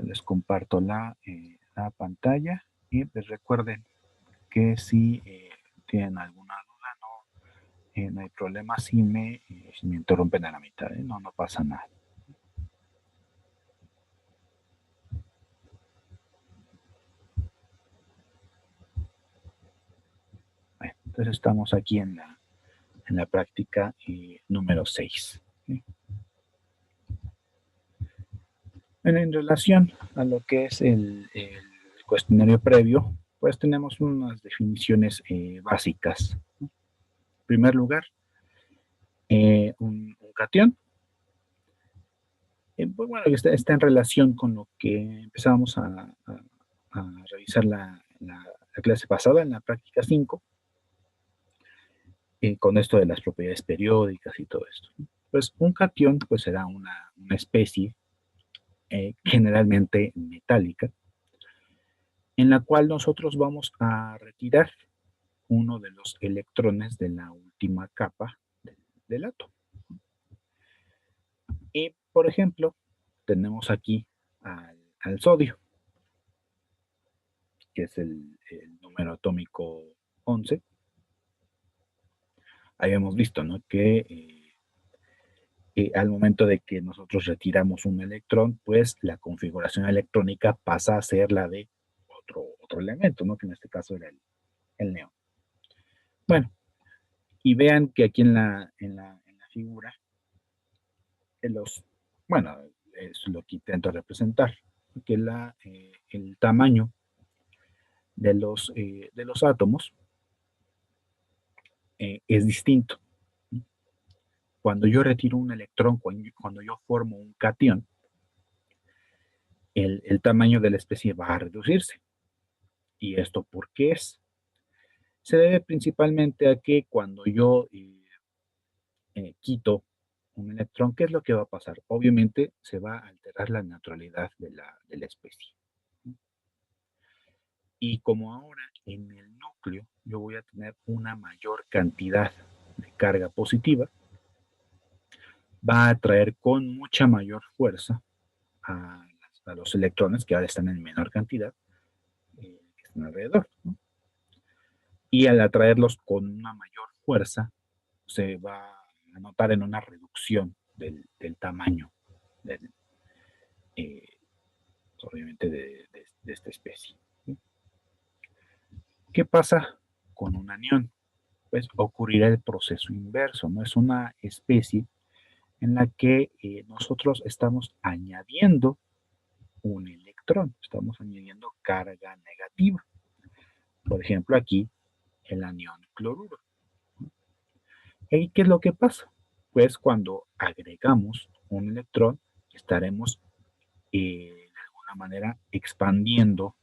Les comparto la pantalla y pues recuerden que si tienen alguna duda, no hay problema si me interrumpen a la mitad, no pasa nada. Bueno, entonces estamos aquí en la práctica número 6. ¿Sí? Bueno, en relación a lo que es el cuestionario previo, pues tenemos unas definiciones básicas. En primer lugar, un catión. Pues bueno, está en relación con lo que empezábamos a revisar la clase pasada, en la práctica 5, con esto de las propiedades periódicas y todo esto. Pues un catión pues será una especie generalmente metálica, en la cual nosotros vamos a retirar uno de los electrones de la última capa del átomo. Y, por ejemplo, tenemos aquí al sodio, que es el número atómico 11. Habíamos visto, ¿no?, que al momento de que nosotros retiramos un electrón, pues la configuración electrónica pasa a ser la de otro elemento, ¿no?, que en este caso era el neón. Bueno, y vean que aquí en la figura, bueno, es lo que intento representar, que el tamaño de los átomos es distinto. Cuando yo retiro un electrón, cuando yo formo un catión, el tamaño de la especie va a reducirse. ¿Y esto por qué es? Se debe principalmente a que cuando yo quito un electrón, ¿qué es lo que va a pasar? Obviamente se va a alterar la neutralidad de la especie. Y como ahora en el núcleo yo voy a tener una mayor cantidad de carga positiva, va a atraer con mucha mayor fuerza a los electrones que ahora están en menor cantidad, que están alrededor, ¿no? Y al atraerlos con una mayor fuerza, se va a notar en una reducción del tamaño, del, eh, obviamente, de esta especie. ¿Sí? ¿Qué pasa con un anión? Pues ocurrirá el proceso inverso, ¿no? Es una especie en la que nosotros estamos añadiendo un electrón, estamos añadiendo carga negativa. Por ejemplo, aquí el anión cloruro. ¿Y qué es lo que pasa? Pues cuando agregamos un electrón, estaremos de alguna manera expandiendo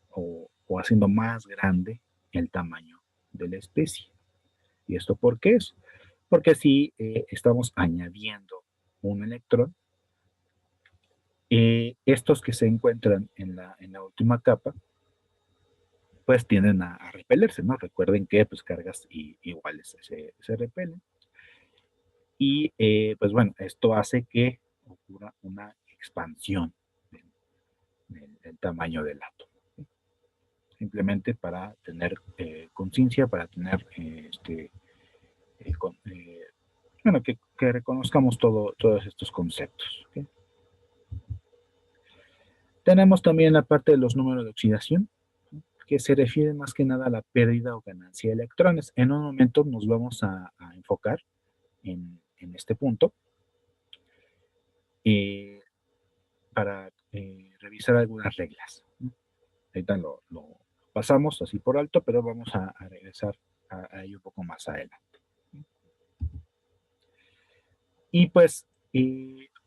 o haciendo más grande el tamaño de la especie. ¿Y esto por qué es? Porque si estamos añadiendo un electrón, estos que se encuentran en la última capa, pues tienden a repelerse, ¿no? Recuerden que pues cargas iguales se repelen. Y pues bueno, esto hace que ocurra una expansión del tamaño del átomo. ¿Sí? Simplemente para tener conciencia, para tener bueno, que reconozcamos todos estos conceptos. ¿Okay? Tenemos también la parte de los números de oxidación, que se refiere más que nada a la pérdida o ganancia de electrones. En un momento nos vamos a enfocar en este punto para revisar algunas reglas. ¿No? Ahorita lo pasamos así por alto, pero vamos a regresar a ello un poco más adelante. Y pues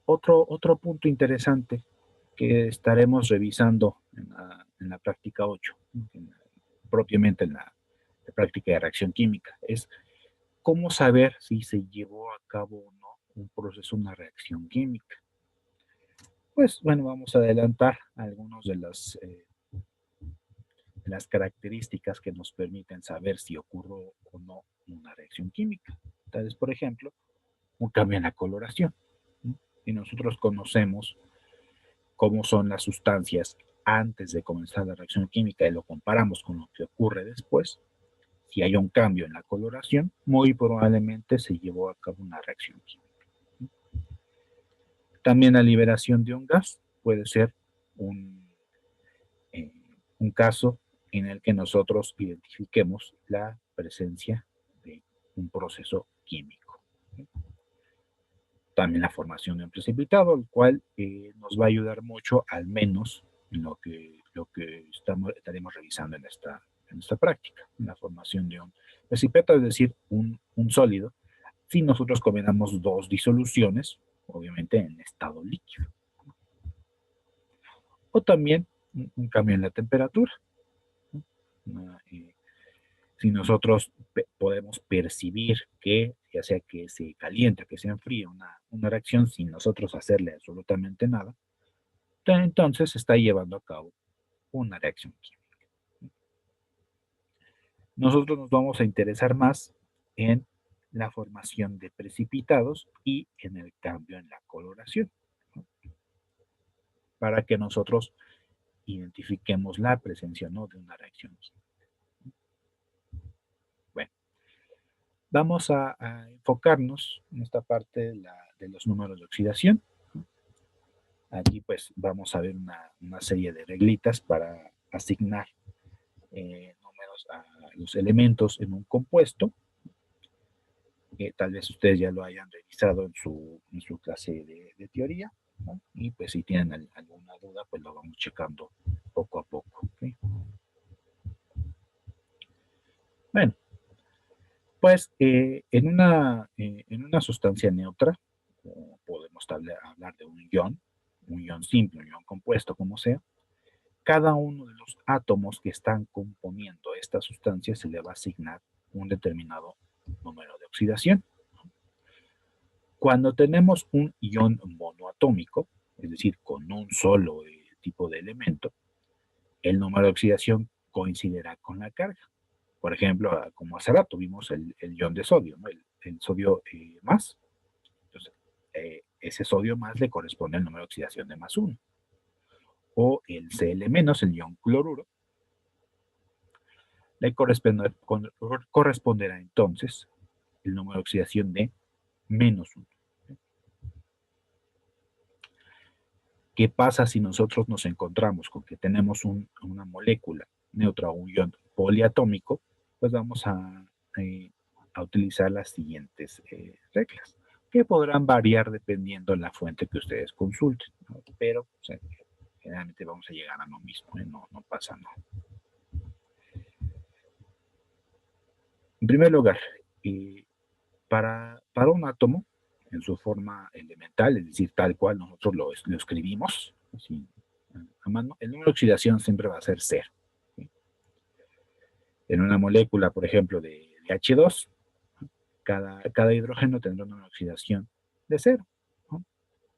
otro punto interesante que estaremos revisando en la práctica 8, propiamente en la práctica de reacción química, es cómo saber si se llevó a cabo o no un proceso, una reacción química. Pues bueno, vamos a adelantar algunos de las características que nos permiten saber si ocurrió o no una reacción química. Entonces, por ejemplo, un cambio en la coloración. ¿No? Y nosotros conocemos cómo son las sustancias antes de comenzar la reacción química y lo comparamos con lo que ocurre después, si hay un cambio en la coloración, muy probablemente se llevó a cabo una reacción química. También la liberación de un gas puede ser un caso en el que nosotros identifiquemos la presencia de un proceso químico. También la formación de un precipitado, el cual nos va a ayudar mucho, al menos en lo que estaremos revisando en esta práctica, en la formación de un precipitado, es decir, un sólido, si nosotros combinamos dos disoluciones, obviamente en estado líquido. O también un cambio en la temperatura. Si nosotros podemos percibir que, ya sea que se caliente, que se enfríe una reacción sin nosotros hacerle absolutamente nada, entonces se está llevando a cabo una reacción química. Nosotros nos vamos a interesar más en la formación de precipitados y en el cambio en la coloración, ¿no? Para que nosotros identifiquemos la presencia o no de una reacción química. Bueno, vamos a enfocarnos en esta parte de los números de oxidación. Aquí pues vamos a ver una serie de reglitas para asignar números a los elementos en un compuesto. Tal vez ustedes ya lo hayan revisado en su clase de teoría, ¿no? Y pues si tienen alguna duda, pues lo vamos checando poco a poco. ¿Okay? Bueno, pues en una sustancia neutra, podemos hablar de un ion simple, un ion compuesto, como sea. Cada uno de los átomos que están componiendo esta sustancia se le va a asignar un determinado número de oxidación. Cuando tenemos un ion monoatómico, es decir, con un solo tipo de elemento, el número de oxidación coincidirá con la carga. Por ejemplo, como hace rato vimos el ion de sodio, ¿no? el sodio más. Entonces, ese sodio más le corresponde al número de oxidación de más 1. O el Cl-, el ion cloruro, le corresponderá entonces el número de oxidación de menos 1. ¿Qué pasa si nosotros nos encontramos con que tenemos una molécula neutra o un ion poliatómico? Pues vamos a utilizar las siguientes reglas, que podrán variar dependiendo de la fuente que ustedes consulten, ¿no? Pero generalmente vamos a llegar a lo mismo, no pasa nada. En primer lugar, para un átomo, en su forma elemental, es decir, tal cual nosotros lo escribimos, así, a mano, el número de oxidación siempre va a ser 0. ¿Sí? En una molécula, por ejemplo, de H2, cada hidrógeno tendrá un número de oxidación de 0. ¿No?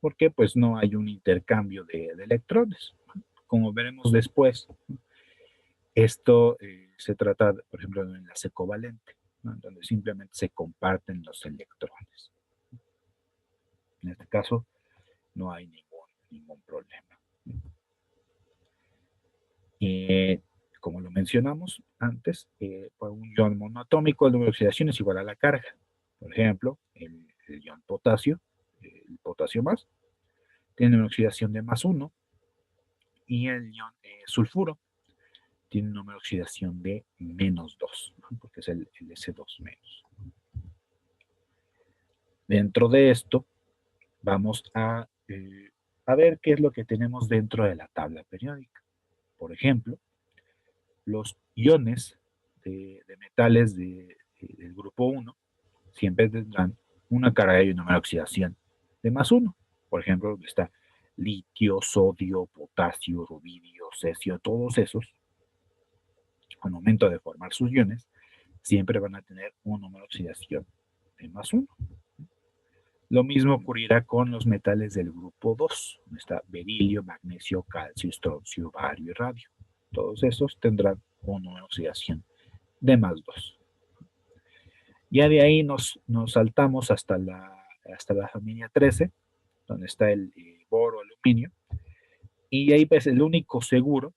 Porque pues no hay un intercambio de electrones. Como veremos después, esto se trata, por ejemplo, de enlace covalente, ¿no? Donde simplemente se comparten los electrones. En este caso, no hay ningún problema. Como lo mencionamos antes, para un ion monoatómico, el número de oxidación es igual a la carga. Por ejemplo, el ion potasio, el potasio más, tiene una oxidación de más 1, y el ion sulfuro tiene un número de oxidación de menos 2, ¿no? Porque es el S2 menos. Dentro de esto, vamos a ver qué es lo que tenemos dentro de la tabla periódica. Por ejemplo, los iones de metales del grupo 1 siempre tendrán una carga y un número de oxidación de más 1. Por ejemplo, está litio, sodio, potasio, rubidio, cesio, todos esos, al momento de formar sus iones, siempre van a tener un número de oxidación de más 1. Lo mismo ocurrirá con los metales del grupo 2, donde está berilio, magnesio, calcio, estroncio, bario y radio. Todos estos tendrán un número de oxidación de más 2. Ya de ahí nos saltamos hasta la familia 13, donde está el boro, aluminio, Y ahí pues el único seguro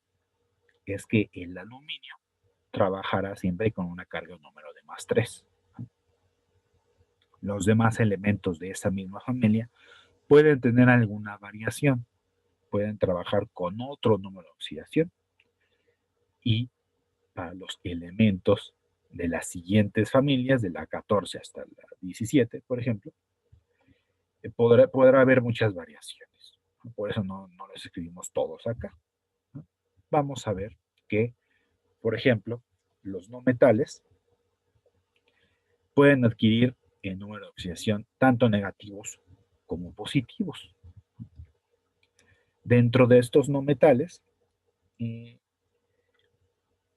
es que el aluminio trabajará siempre con una carga o número de +3. Los demás elementos de esa misma familia pueden tener alguna variación, pueden trabajar con otro número de oxidación y para los elementos de las siguientes familias, de la 14 hasta la 17, por ejemplo, podrá haber muchas variaciones. Por eso no los escribimos todos acá. ¿No? Vamos a ver que, por ejemplo, los no metales pueden adquirir el número de oxidación tanto negativos como positivos. Dentro de estos no metales,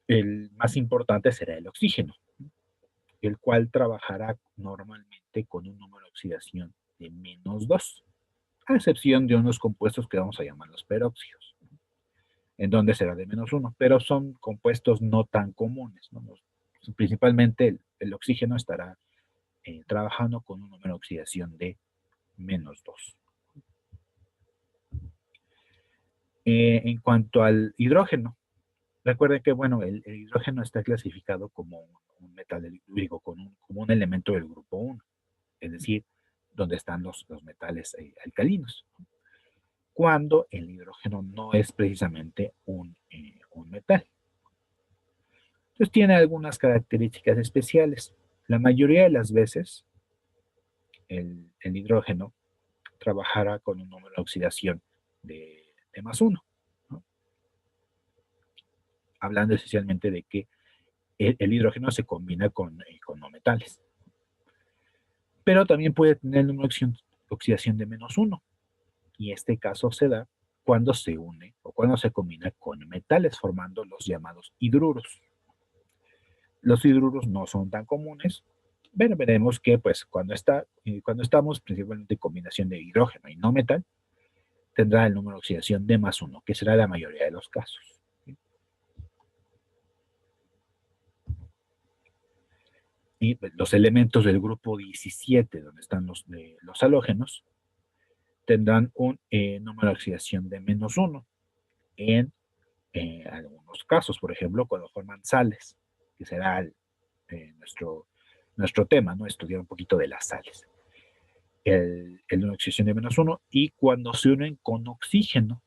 el más importante será el oxígeno, el cual trabajará normalmente con un número de oxidación de -2, a excepción de unos compuestos que vamos a llamar los peróxidos, en donde será de -1, pero son compuestos no tan comunes. ¿No? Principalmente el oxígeno estará trabajando con un número de oxidación de -2. En cuanto al hidrógeno, recuerden que bueno, el hidrógeno está clasificado como un metal digo, como un elemento del grupo 1, es decir, donde están los metales alcalinos, cuando el hidrógeno no es precisamente un metal. Entonces tiene algunas características especiales. La mayoría de las veces el hidrógeno trabajará con un número de oxidación de +1, ¿no? Hablando esencialmente de que el hidrógeno se combina con no metales. Pero también puede tener el número de oxidación de -1, y este caso se da cuando se une o cuando se combina con metales, formando los llamados hidruros. Los hidruros no son tan comunes, pero veremos que pues cuando estamos principalmente en combinación de hidrógeno y no metal, tendrá el número de oxidación de +1, que será la mayoría de los casos. Y pues, los elementos del grupo 17, donde están los halógenos, tendrán un número de oxidación de -1 en algunos casos, por ejemplo, cuando forman sales, que será nuestro tema, ¿no? Estudiar un poquito de las sales. El número de oxidación de -1, y cuando se unen con oxígeno,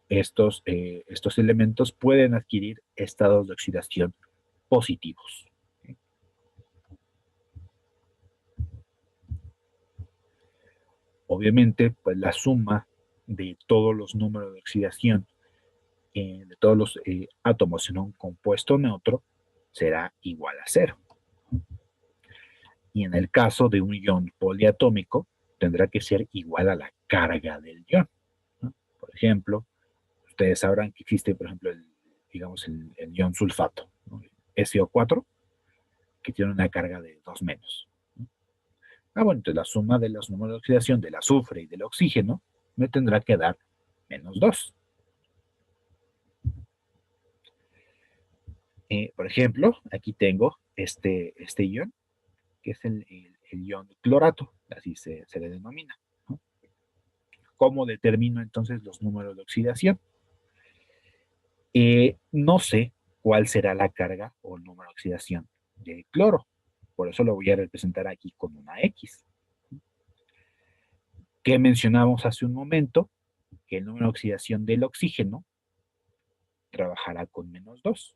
estos elementos pueden adquirir estados de oxidación positivos. Obviamente, pues la suma de todos los números de oxidación de todos los átomos en un compuesto neutro será igual a 0. Y en el caso de un ion poliatómico, tendrá que ser igual a la carga del ion, ¿no? Por ejemplo, ustedes sabrán que existe, por ejemplo, digamos, el ion sulfato, ¿no? SO4, que tiene una carga de 2 menos. ¿No? Bueno, entonces la suma de los números de oxidación del azufre y del oxígeno me tendrá que dar -2. Por ejemplo, aquí tengo este ion, que es el ion clorato, así se le denomina, ¿no? ¿Cómo determino entonces los números de oxidación? No sé cuál será la carga o el número de oxidación de cloro, por eso lo voy a representar aquí con una X. Que mencionamos hace un momento, que el número de oxidación del oxígeno trabajará con -2.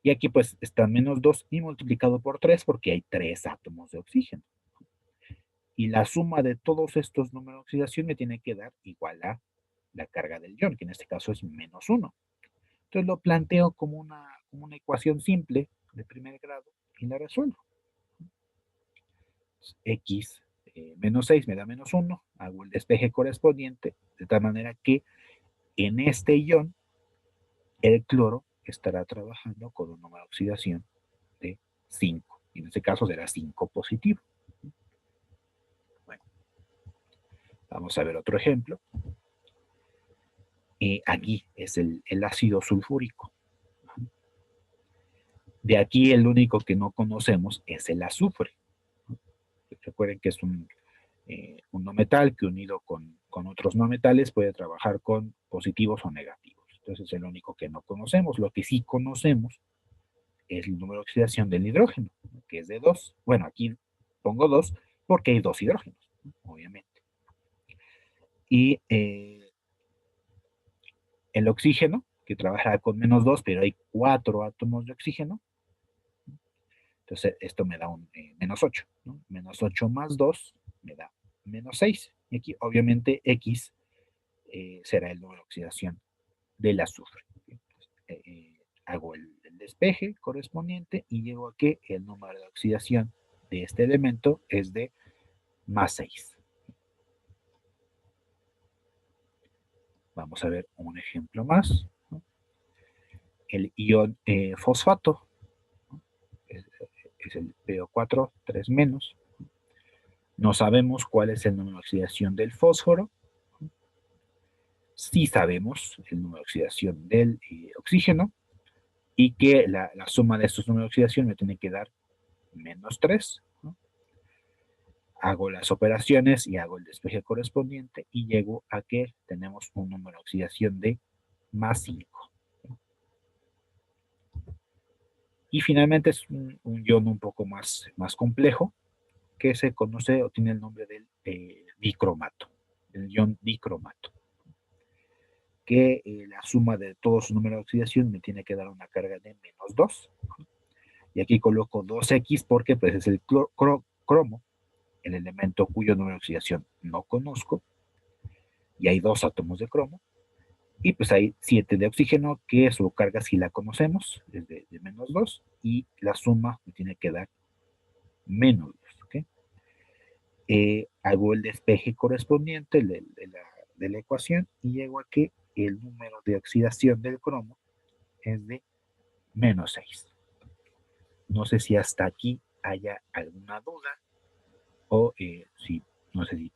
Y aquí pues está -2 y multiplicado por 3 porque hay 3 átomos de oxígeno. Y la suma de todos estos números de oxidación me tiene que dar igual a la carga del ion, que en este caso es -1. Entonces lo planteo como una ecuación simple de primer grado y la resuelvo. X -6 me da -1, hago el despeje correspondiente, de tal manera que en este ion el cloro estará trabajando con un número de oxidación de 5. Y en este caso será 5 positivo. Bueno, vamos a ver otro ejemplo. Aquí es el ácido sulfúrico. De aquí el único que no conocemos es el azufre. Recuerden que es un no metal que unido con con otros no metales puede trabajar con positivos o negativos. Entonces es el único que no conocemos. Lo que sí conocemos es el número de oxidación del hidrógeno, que es de 2. Bueno, aquí pongo 2 porque hay 2 hidrógenos, obviamente. Y el oxígeno, que trabaja con -2, pero hay 4 átomos de oxígeno. Entonces esto me da un -8, ¿no? -8 más 2 me da -6. Y aquí obviamente X será el número de oxidación del azufre. Hago el despeje correspondiente y llego a que el número de oxidación de este elemento es de +6. Vamos a ver un ejemplo más, ¿no? El ion fosfato, ¿no? es el PO4 3 menos. No sabemos cuál es el número de oxidación del fósforo. Sí sabemos el número de oxidación del oxígeno y que la suma de estos números de oxidación me tiene que dar -3, ¿no? Hago las operaciones y hago el despeje correspondiente y llego a que tenemos un número de oxidación de +5. Y finalmente es un ion un poco más complejo que se conoce o tiene el nombre del dicromato, el ion dicromato, que la suma de todos sus números de oxidación me tiene que dar una carga de -2. Y aquí coloco 2X porque pues, es el cromo, el elemento cuyo número de oxidación no conozco, y hay 2 átomos de cromo, y pues hay 7 de oxígeno, que su carga sí la conocemos, es de -2, y la suma me tiene que dar -2, ¿ok? Hago el despeje correspondiente de la ecuación y llego a que el número de oxidación del cromo es de -6. No sé si hasta aquí haya alguna duda o si, no sé si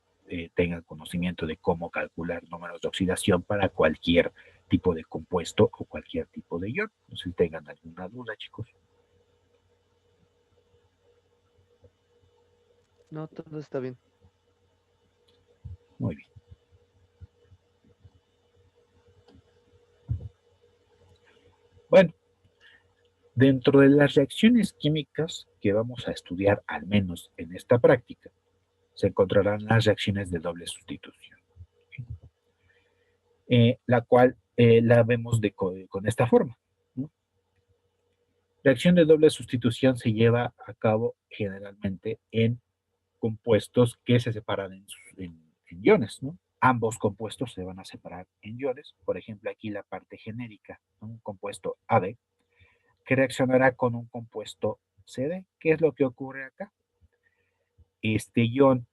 tengan conocimiento de cómo calcular números de oxidación para cualquier tipo de compuesto o cualquier tipo de ion. No sé si tengan alguna duda, chicos. No, todo está bien. Muy bien. Bueno, dentro de las reacciones químicas que vamos a estudiar, al menos en esta práctica, se encontrarán las reacciones de doble sustitución, la cual la vemos con esta forma, ¿no? Reacción de doble sustitución se lleva a cabo generalmente en compuestos que se separan en iones, ¿no? Ambos compuestos se van a separar en iones. Por ejemplo, aquí la parte genérica, ¿no? Un compuesto AB, que reaccionará con un compuesto CD. ¿Qué es lo que ocurre acá? Este ion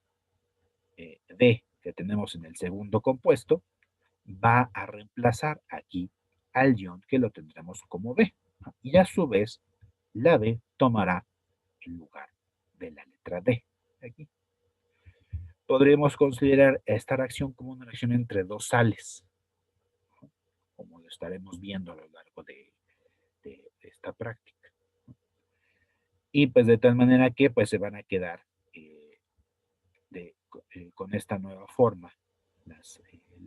D que tenemos en el segundo compuesto va a reemplazar aquí al ion que lo tendremos como B, ¿no? Y a su vez, la B tomará el lugar de la letra D. Aquí. Podríamos considerar esta reacción como una reacción entre dos sales, ¿no? Como lo estaremos viendo a lo largo de esta práctica. Y pues de tal manera que pues se van a quedar con esta nueva forma las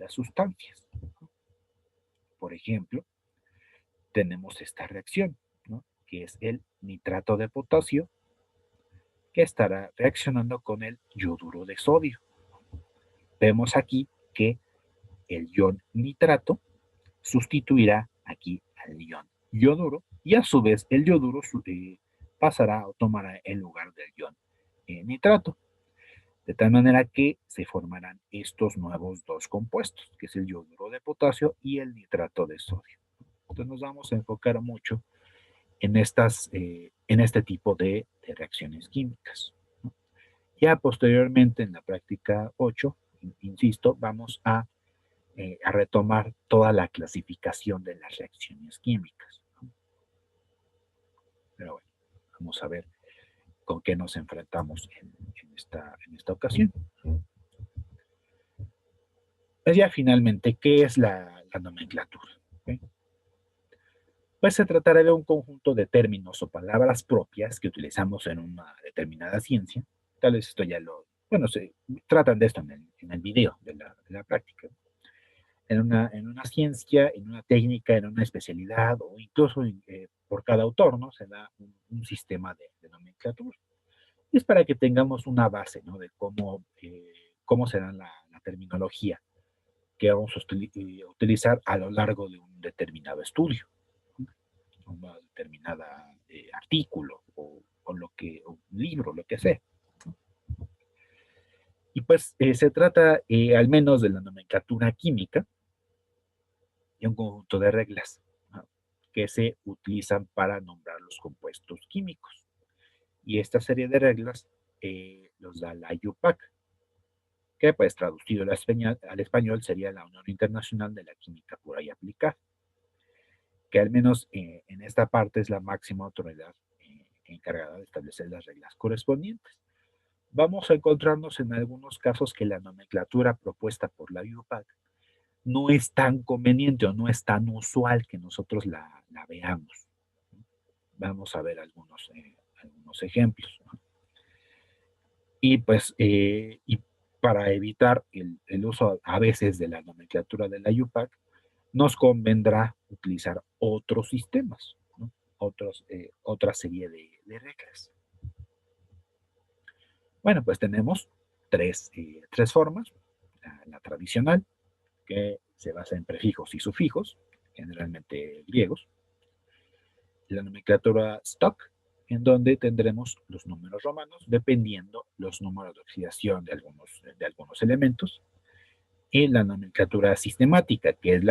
sustancias. Por ejemplo, tenemos esta reacción, ¿no? Que es el nitrato de potasio, que estará reaccionando con el yoduro de sodio. Vemos aquí que el ion nitrato sustituirá aquí al ion yoduro y a su vez el yoduro pasará o tomará el lugar del ion nitrato. De tal manera que se formarán estos nuevos dos compuestos, que es el yoduro de potasio y el nitrato de sodio. Entonces nos vamos a enfocar mucho en este tipo de reacciones químicas, ¿no? Ya posteriormente en la práctica 8, insisto, vamos a retomar toda la clasificación de las reacciones químicas, ¿no? Pero bueno, vamos a ver con qué nos enfrentamos en esta ocasión. Pues ya finalmente, ¿qué es la nomenclatura? ¿Okay? Pues se tratará de un conjunto de términos o palabras propias que utilizamos en una determinada ciencia. Tal vez esto ya lo bueno, se tratan de esto en el video de la práctica. En una ciencia, en una técnica, en una especialidad o incluso por cada autor, ¿no? Se da un sistema de nomenclatura. Y es para que tengamos una base, ¿no? De cómo será la terminología que vamos a utilizar a lo largo de un determinado estudio, una determinada artículo o un libro, lo que sea. Y pues se trata al menos de la nomenclatura química y un conjunto de reglas, ¿no? Que se utilizan para nombrar los compuestos químicos. Y esta serie de reglas los da la IUPAC, que pues traducido al español sería la Unión Internacional de la Química Pura y Aplicada, que al menos en esta parte es la máxima autoridad encargada de establecer las reglas correspondientes. Vamos a encontrarnos en algunos casos que la nomenclatura propuesta por la IUPAC no es tan conveniente o no es tan usual que nosotros la veamos. Vamos a ver algunos ejemplos, ¿no? Y pues, y para evitar el uso a veces de la nomenclatura de la IUPAC, nos convendrá utilizar otros sistemas, ¿no? Otra serie de reglas. Bueno, pues tenemos tres formas. La tradicional, que se basa en prefijos y sufijos, generalmente griegos. La nomenclatura stock, en donde tendremos los números romanos, dependiendo los números de oxidación de algunos elementos. Y la nomenclatura sistemática, que es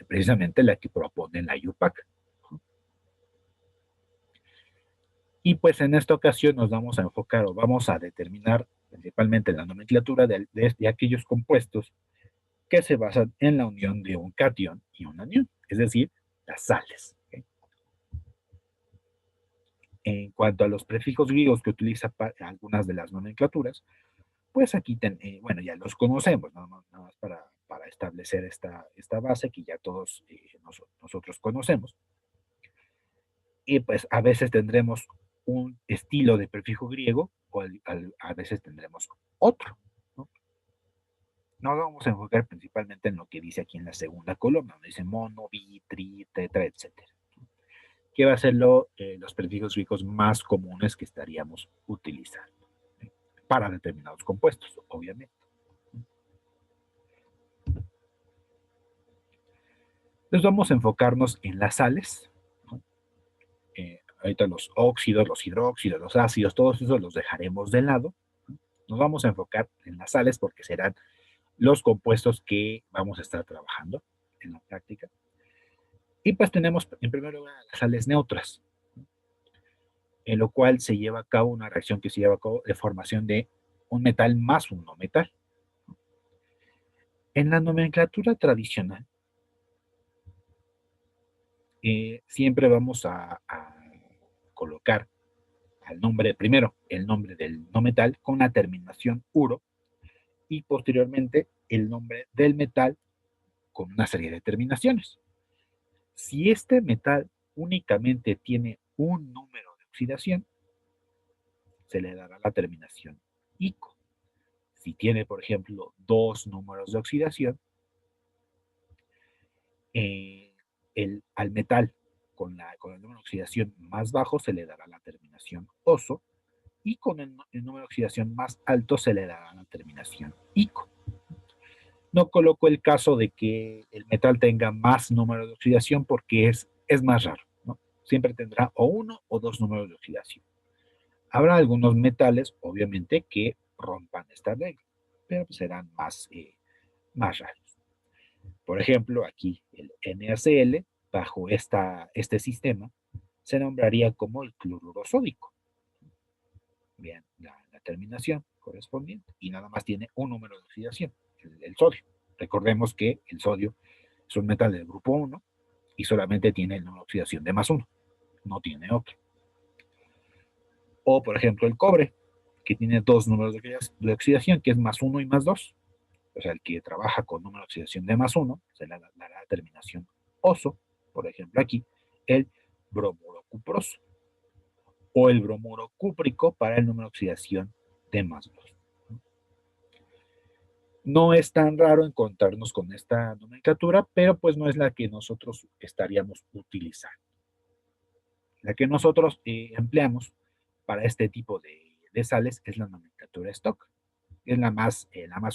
precisamente la que propone la IUPAC. Y pues en esta ocasión nos vamos a enfocar o vamos a determinar principalmente la nomenclatura de aquellos compuestos que se basan en la unión de un catión y un anión, es decir, las sales. ¿Okay? En cuanto a los prefijos griegos que utiliza algunas de las nomenclaturas, pues aquí, bueno, ya los conocemos, ¿no? Nada más para establecer esta base que ya todos nosotros conocemos. Y pues a veces tendremos un estilo de prefijo griego o a veces tendremos otro, ¿no? Nos vamos a enfocar principalmente en lo que dice aquí en la segunda columna, donde dice mono, bi, tri, tetra, etcétera, que va a ser los prefijos griegos más comunes que estaríamos utilizando, ¿sí? Para determinados compuestos, obviamente. Entonces vamos a enfocarnos en las sales, ¿no? Ahorita los óxidos, los hidróxidos, los ácidos, todos esos los dejaremos de lado. Nos vamos a enfocar en las sales porque serán los compuestos que vamos a estar trabajando en la práctica. Y pues tenemos en primer lugar las sales neutras, en lo cual se lleva a cabo una reacción que se lleva a cabo de formación de un metal más un no metal. En la nomenclatura tradicional, siempre vamos a colocar al nombre, primero, el nombre del no metal con la terminación uro y posteriormente el nombre del metal con una serie de terminaciones. Si este metal únicamente tiene un número de oxidación, se le dará la terminación ICO. Si tiene, por ejemplo, dos números de oxidación, al metal con el número de oxidación más bajo se le dará la terminación OSO y con el número de oxidación más alto se le dará la terminación ICO. No coloco el caso de que el metal tenga más números de oxidación porque es más raro, ¿no? Siempre tendrá o uno o dos números de oxidación. Habrá algunos metales, obviamente, que rompan esta regla, pero serán más raros. Por ejemplo, aquí el NaCl, bajo este sistema, se nombraría como el cloruro sódico. Bien, la terminación correspondiente. Y nada más tiene un número de oxidación, el sodio. Recordemos que el sodio es un metal del grupo 1 y solamente tiene el número de oxidación de más 1, no tiene otro. O, por ejemplo, el cobre, que tiene dos números de oxidación, que es más 1 y más 2. O sea, el que trabaja con número de oxidación de más 1, se le dará la terminación oso, por ejemplo aquí, el bromuro cuproso, o el bromuro cúprico para el número de oxidación de más 2. No es tan raro encontrarnos con esta nomenclatura, pero pues no es la que nosotros estaríamos utilizando. La que nosotros empleamos para este tipo de sales es la nomenclatura stock. Es la más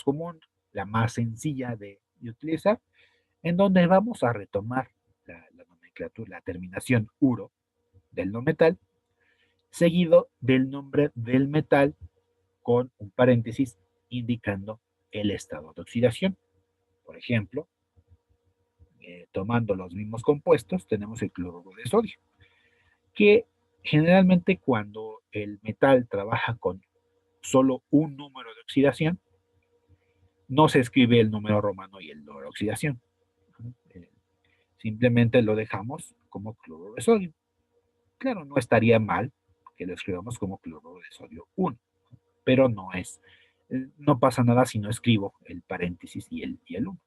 común, la más sencilla de utilizar, en donde vamos a retomar la nomenclatura, la terminación uro del no metal, seguido del nombre del metal con un paréntesis indicando el estado de oxidación. Por ejemplo, tomando los mismos compuestos, tenemos el cloruro de sodio, que generalmente cuando el metal trabaja con solo un número de oxidación, no se escribe el número romano y el número de oxidación. Simplemente lo dejamos como cloruro de sodio. Claro, no estaría mal que lo escribamos como cloruro de sodio 1, pero no pasa nada si no escribo el paréntesis y el 1.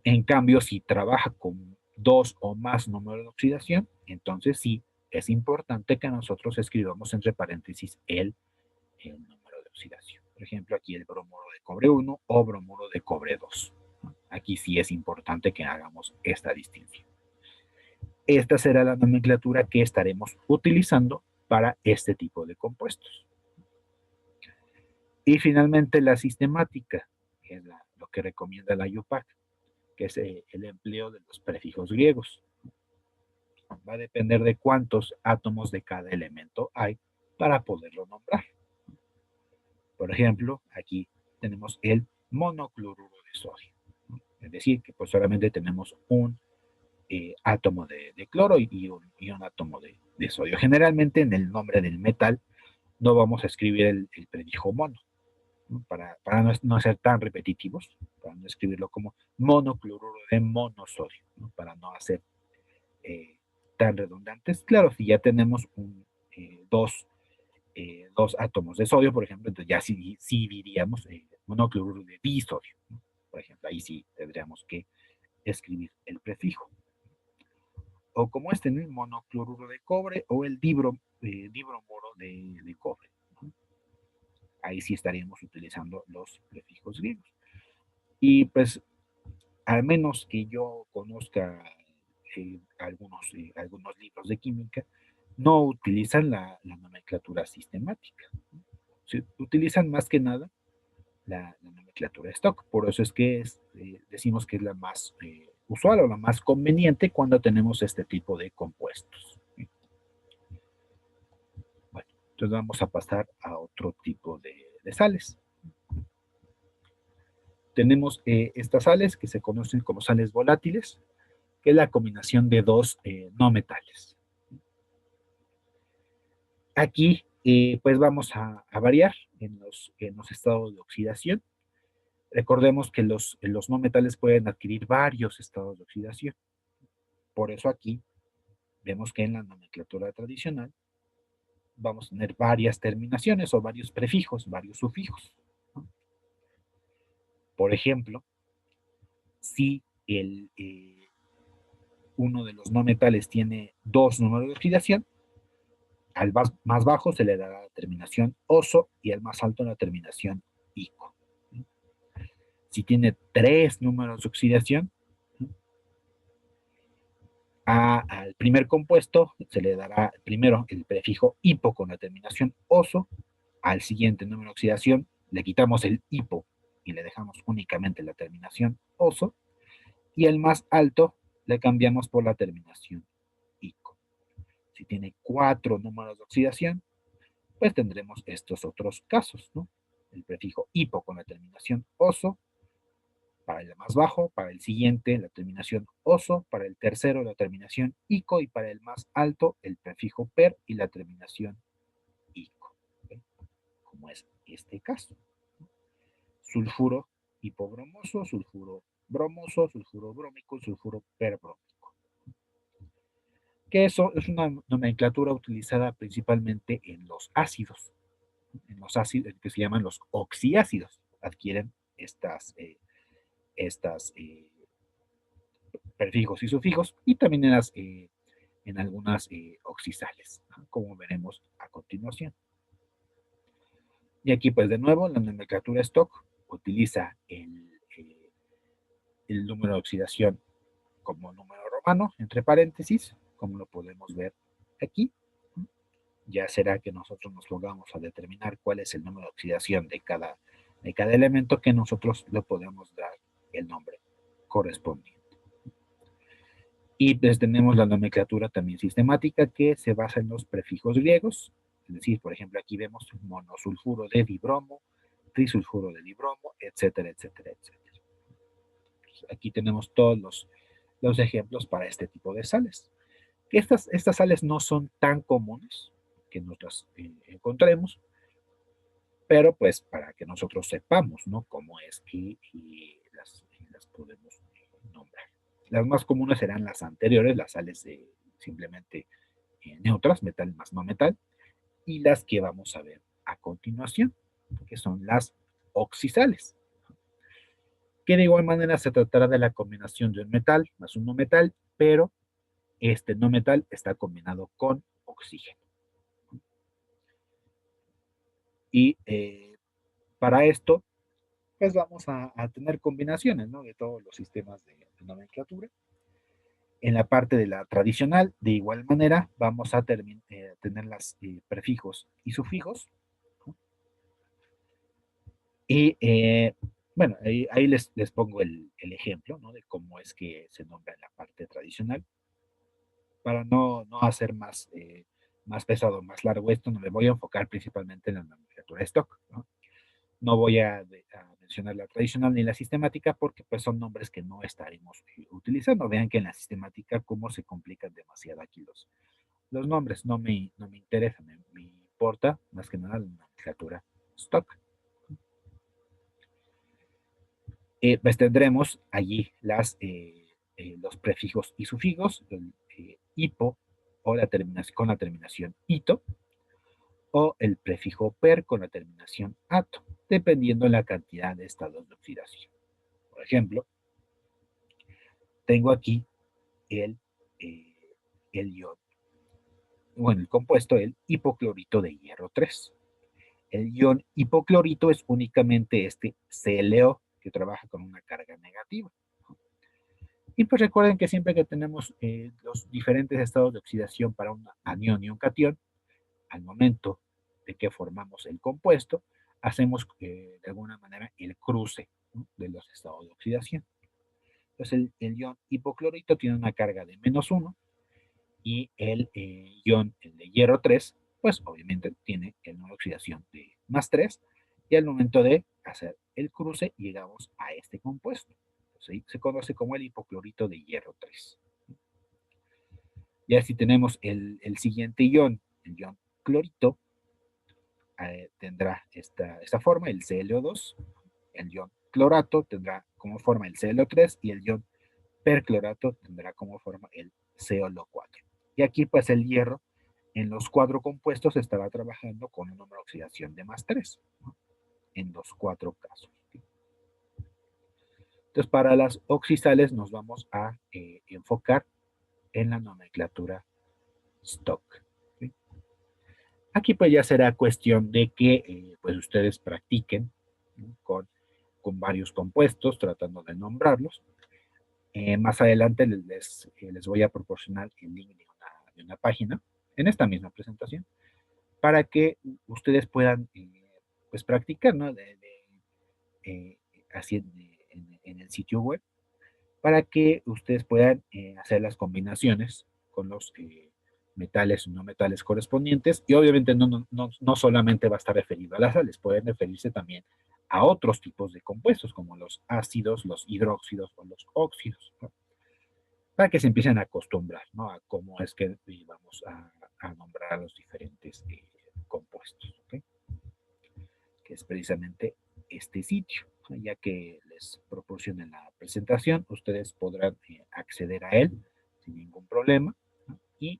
En cambio, si trabaja con dos o más números de oxidación, entonces sí es importante que nosotros escribamos entre paréntesis el número de oxidación. Por ejemplo, aquí el bromuro de cobre 1 o bromuro de cobre 2. Aquí sí es importante que hagamos esta distinción. Esta será la nomenclatura que estaremos utilizando para este tipo de compuestos. Y finalmente la sistemática, que es lo que recomienda la IUPAC, que es el empleo de los prefijos griegos. Va a depender de cuántos átomos de cada elemento hay para poderlo nombrar. Por ejemplo, aquí tenemos el monocloruro de sodio. Es decir, que pues solamente tenemos un átomo de cloro y un átomo de sodio. Generalmente en el nombre del metal no vamos a escribir el prefijo mono, ¿no? Para no ser tan repetitivos, para no escribirlo como monocloruro de monosodio, ¿no? Para no hacer tan redundantes. Claro, si ya tenemos dos átomos de sodio, por ejemplo, entonces ya sí diríamos monocloruro de disodio, ¿no? Por ejemplo, ahí sí tendríamos que escribir el prefijo. O como en el monocloruro de cobre o el dibromuro de cobre, ¿no? Ahí sí estaríamos utilizando los prefijos griegos. Y pues, al menos que yo conozca algunos libros de química, no utilizan la nomenclatura sistemática. Se utilizan más que nada la nomenclatura stock. Por eso es que decimos que es la más usual o la más conveniente cuando tenemos este tipo de compuestos. Bueno, entonces vamos a pasar a otro tipo de sales. Tenemos estas sales que se conocen como sales volátiles, que es la combinación de dos no metales. Aquí pues vamos a variar en los estados de oxidación. Recordemos que los no metales pueden adquirir varios estados de oxidación. Por eso aquí vemos que en la nomenclatura tradicional vamos a tener varias terminaciones o varios prefijos, varios sufijos, ¿no? Por ejemplo, si uno de los no metales tiene dos números de oxidación, al más bajo se le dará la terminación oso y al más alto la terminación ico. Si tiene tres números de oxidación, al primer compuesto se le dará primero el prefijo hipo con la terminación oso, al siguiente número de oxidación le quitamos el hipo y le dejamos únicamente la terminación oso, y el más alto le cambiamos por la terminación ico. Si tiene cuatro números de oxidación, pues tendremos estos otros casos, ¿no? El prefijo hipo con la terminación oso, para el más bajo, para el siguiente la terminación oso, para el tercero la terminación ico y para el más alto el prefijo per y la terminación ico, ¿okay? Como es este caso. Sulfuro hipobromoso, sulfuro bromoso, sulfuro brómico, sulfuro perbrómico. Que eso es una nomenclatura utilizada principalmente en los ácidos que se llaman los oxiácidos, adquieren estas prefijos y sufijos, y también en algunas oxisales, como veremos a continuación. Y aquí, pues de nuevo, la nomenclatura stock utiliza el número de oxidación como número romano, entre paréntesis, como lo podemos ver aquí. Ya será que nosotros nos pongamos a determinar cuál es el número de oxidación de cada elemento, que nosotros le podemos dar el nombre correspondiente. Y pues tenemos la nomenclatura también sistemática, que se basa en los prefijos griegos. Es decir, por ejemplo, aquí vemos monosulfuro de dibromo, trisulfuro de dibromo, etcétera, etcétera, etcétera. Aquí tenemos todos los ejemplos para este tipo de sales. Estas sales no son tan comunes que nosotras encontremos, pero pues para que nosotros sepamos, ¿no? Cómo es que las podemos nombrar. Las más comunes serán las anteriores, las sales simplemente neutras, metal más no metal, y las que vamos a ver a continuación, que son las oxisales, que de igual manera se tratará de la combinación de un metal más un no metal, pero este no metal está combinado con oxígeno. Y para esto, pues vamos a tener combinaciones, ¿no? De todos los sistemas de nomenclatura. En la parte de la tradicional, de igual manera, vamos a tener las prefijos y sufijos. ¿No? Y bueno, ahí les pongo el ejemplo, ¿no? De cómo es que se nombra en la parte tradicional. Para no hacer más pesado, más largo esto, no me voy a enfocar principalmente en la nomenclatura stock, ¿no? No voy a mencionar la tradicional ni la sistemática, porque pues son nombres que no estaremos utilizando. Vean que en la sistemática cómo se complican demasiado aquí los nombres. No me interesa, me importa más que nada la nomenclatura stock. Pues tendremos allí los prefijos y sufijos, el hipo o con la terminación ito, o el prefijo per con la terminación ato, dependiendo de la cantidad de estados de oxidación. Por ejemplo, tengo aquí el, eh, el ion, bueno, el compuesto, el hipoclorito de hierro 3. El ion hipoclorito es únicamente este ClO, que trabaja con una carga negativa. Y pues recuerden que siempre que tenemos los diferentes estados de oxidación para un anión y un cation, al momento de que formamos el compuesto, hacemos de alguna manera el cruce, ¿no? De los estados de oxidación. Entonces el ion hipoclorito tiene una carga de -1 y el ion, el de hierro 3, pues obviamente tiene el número de oxidación de +3, y al momento de hacer el cruce llegamos a este compuesto. ¿Sí? Se conoce como el hipoclorito de hierro 3. Ya si tenemos el siguiente ion, el ion clorito, tendrá esta forma, el ClO2. El ion clorato tendrá como forma el ClO3, y el ion perclorato tendrá como forma el ClO4. Y aquí pues el hierro en los 4 compuestos estará trabajando con un número de oxidación de +3, ¿no? En los 4 casos. Entonces para las oxisales nos vamos a enfocar en la nomenclatura stock. ¿Sí? Aquí pues ya será cuestión de que pues ustedes practiquen, ¿no? con varios compuestos, tratando de nombrarlos. Más adelante les voy a proporcionar el link de una página en esta misma presentación, para que ustedes puedan pues practicar, ¿no? Eh, así en el sitio web, para que ustedes puedan hacer las combinaciones con los metales o no metales correspondientes. Y obviamente no solamente va a estar referido a las sales, pueden referirse también a otros tipos de compuestos, como los ácidos, los hidróxidos o los óxidos, ¿no? Para que se empiecen a acostumbrar, ¿no? A cómo es que vamos a nombrar los diferentes compuestos, ¿okay? Que es precisamente este sitio. Ya que les proporcione la presentación, ustedes podrán acceder a él sin ningún problema, ¿no? Y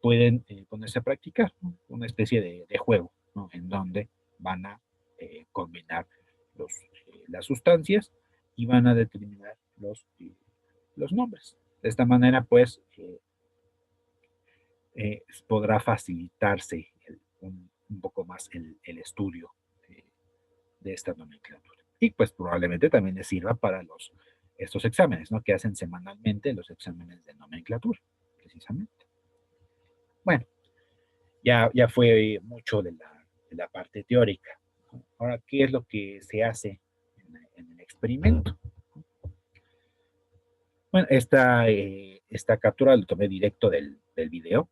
pueden ponerse a practicar, ¿no? Una especie de juego, ¿no? En donde van a combinar las sustancias y van a determinar los nombres. De esta manera, pues, podrá facilitarse un poco más el estudio de esta nomenclatura. Y pues probablemente también les sirva para estos exámenes, ¿no? Que hacen semanalmente los exámenes de nomenclatura, precisamente. Bueno, ya fue mucho de la parte teórica. Ahora, ¿qué es lo que se hace en el experimento? Bueno, esta captura lo tomé directo del video,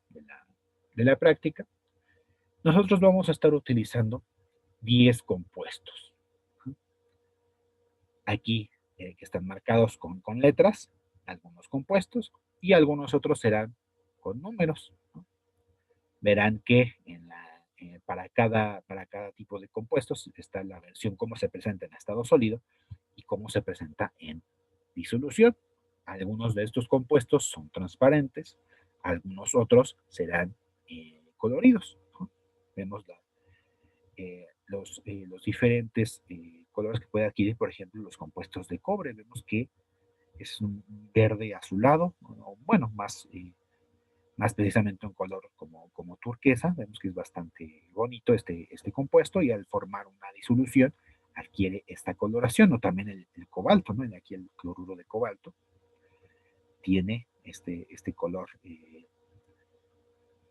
de la práctica. Nosotros vamos a estar utilizando 10 compuestos. Aquí que están marcados con letras, algunos compuestos, y algunos otros serán con números, ¿no? Verán que para cada tipo de compuestos está la versión cómo se presenta en estado sólido y cómo se presenta en disolución. Algunos de estos compuestos son transparentes, algunos otros serán coloridos, ¿no? Vemos los diferentes colores que puede adquirir, por ejemplo, los compuestos de cobre. Vemos que es un verde azulado, o bueno, más precisamente un color como turquesa. Vemos que es bastante bonito este compuesto y al formar una disolución adquiere esta coloración, o también el cobalto, ¿no? Aquí el cloruro de cobalto tiene este color,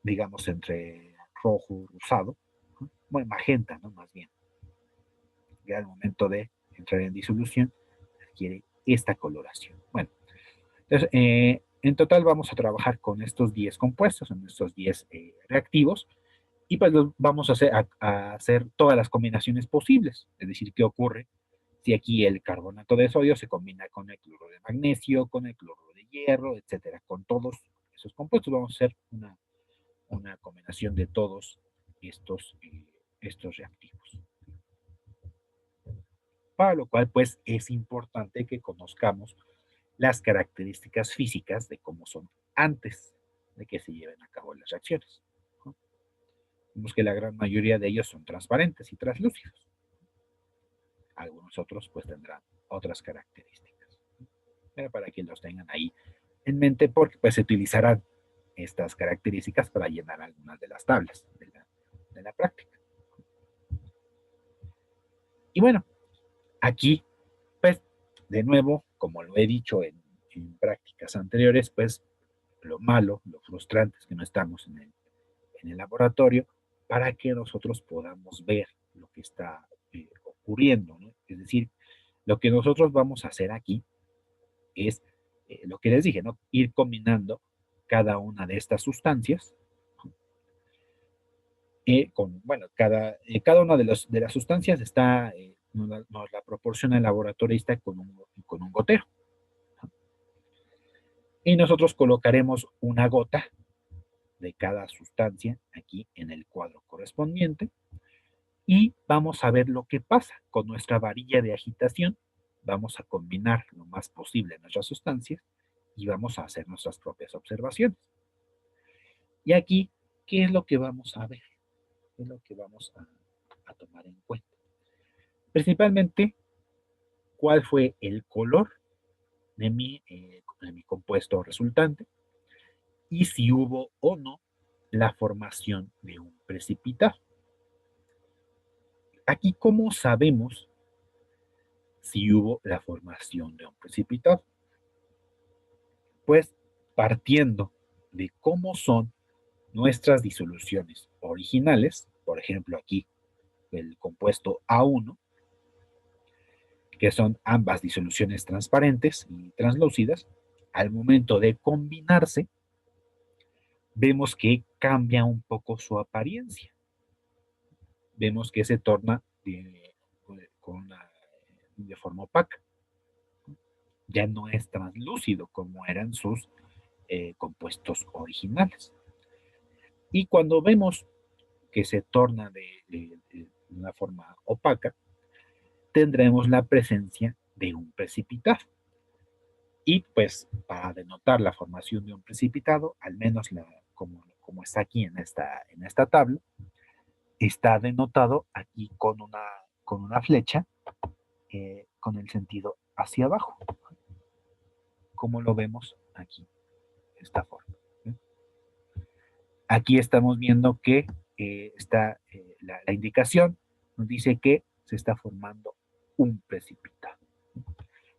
digamos, entre rojo, rosado, ¿no? Bueno, magenta, ¿no? Más bien. Ya al momento de entrar en disolución adquiere esta coloración. Bueno, entonces, en total vamos a trabajar con estos 10 compuestos, en estos 10 reactivos, y pues vamos a hacer todas las combinaciones posibles. Es decir, ¿qué ocurre si aquí el carbonato de sodio se combina con el cloruro de magnesio, con el cloruro de hierro, etcétera? Con todos esos compuestos vamos a hacer una combinación de todos estos reactivos. Para lo cual, pues, es importante que conozcamos las características físicas de cómo son antes de que se lleven a cabo las reacciones, ¿no? Vemos que la gran mayoría de ellos son transparentes y translúcidos. Algunos otros pues tendrán otras características, ¿no? Pero para que los tengan ahí en mente, porque pues se utilizarán estas características para llenar algunas de las tablas de la práctica. Y bueno, aquí pues de nuevo, como lo he dicho en prácticas anteriores, pues lo malo, lo frustrante es que no estamos en el laboratorio para que nosotros podamos ver lo que está ocurriendo, ¿no? Es decir, lo que nosotros vamos a hacer aquí es lo que les dije, ¿no? Ir combinando cada una de estas sustancias bueno, cada una de las sustancias nos la proporciona el laboratorista con un gotero, ¿no? Y nosotros colocaremos una gota de cada sustancia aquí en el cuadro correspondiente y vamos a ver lo que pasa con nuestra varilla de agitación. Vamos a combinar lo más posible nuestras sustancias y vamos a hacer nuestras propias observaciones. Y aquí, ¿qué es lo que vamos a ver? ¿Qué es lo que vamos a tomar en cuenta? Principalmente, ¿cuál fue el color de mi compuesto resultante? Y si hubo o no la formación de un precipitado. Aquí, ¿cómo sabemos si hubo la formación de un precipitado? Pues partiendo de cómo son nuestras disoluciones originales, por ejemplo aquí el compuesto A1, que son ambas disoluciones transparentes y translúcidas, al momento de combinarse, vemos que cambia un poco su apariencia. Vemos que se torna de forma opaca. Ya no es translúcido como eran sus compuestos originales. Y cuando vemos que se torna de una forma opaca, tendremos la presencia de un precipitado. Y pues para denotar la formación de un precipitado, al menos como está aquí en esta tabla, está denotado aquí con una flecha con el sentido hacia abajo, como lo vemos aquí, de esta forma. Aquí estamos viendo que está la indicación, nos dice que se está formando un precipitado.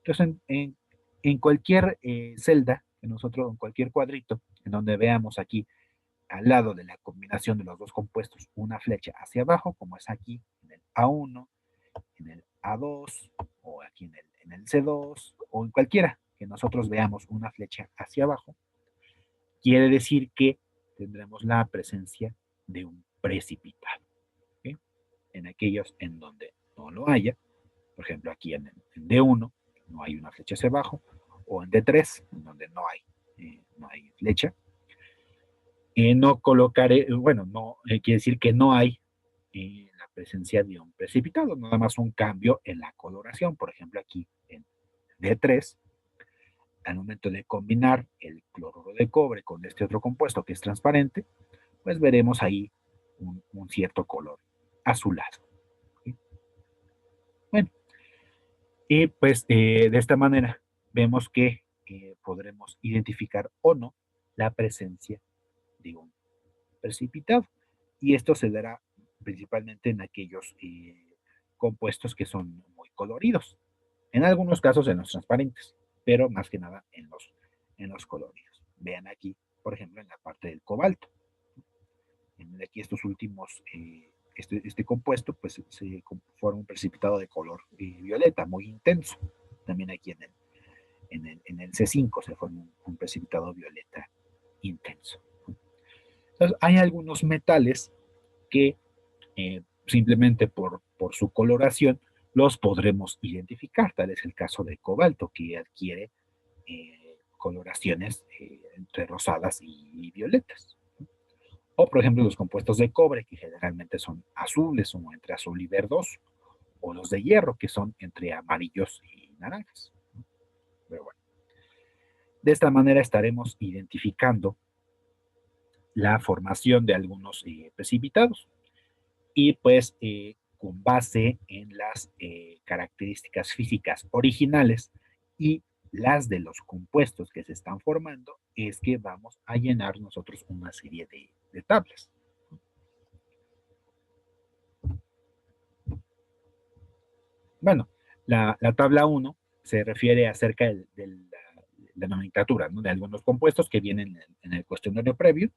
Entonces, en cualquier celda, en cualquier cuadrito, en donde veamos aquí al lado de la combinación de los dos compuestos una flecha hacia abajo, como es aquí en el A1, en el A2, o aquí en el C2, o en cualquiera que nosotros veamos una flecha hacia abajo, quiere decir que tendremos la presencia de un precipitado. ¿Sí? En aquellos en donde no lo haya, por ejemplo aquí en D1 no hay una flecha hacia abajo, o en D3 en donde no hay flecha, no colocaré, bueno, no quiere decir que no hay la presencia de un precipitado, nada más un cambio en la coloración. Por ejemplo, aquí en D3, al momento de combinar el cloruro de cobre con este otro compuesto que es transparente, pues veremos ahí un cierto color azulado. ¿Sí? Bueno, y pues de esta manera vemos que podremos identificar o no la presencia de un precipitado. Y esto se dará principalmente en aquellos compuestos que son muy coloridos. En algunos casos en los transparentes, pero más que nada en los coloridos. Vean aquí, por ejemplo, en la parte del cobalto. En aquí estos últimos, este compuesto, pues se forma un precipitado de color violeta, muy intenso. También aquí en el C5 se forma un precipitado violeta intenso. Entonces, hay algunos metales que simplemente por su coloración los podremos identificar. Tal es el caso del cobalto, que adquiere coloraciones entre rosadas y violetas. O, por ejemplo, los compuestos de cobre, que generalmente son azules o entre azul y verdoso. O los de hierro, que son entre amarillos y naranjas. Pero bueno, de esta manera estaremos identificando la formación de algunos precipitados. Y pues con base en las características físicas originales y las de los compuestos que se están formando, es que vamos a llenar nosotros una serie de tablas. Bueno, la tabla 1 se refiere acerca de la nomenclatura, ¿no? De algunos compuestos que vienen en el cuestionario previo.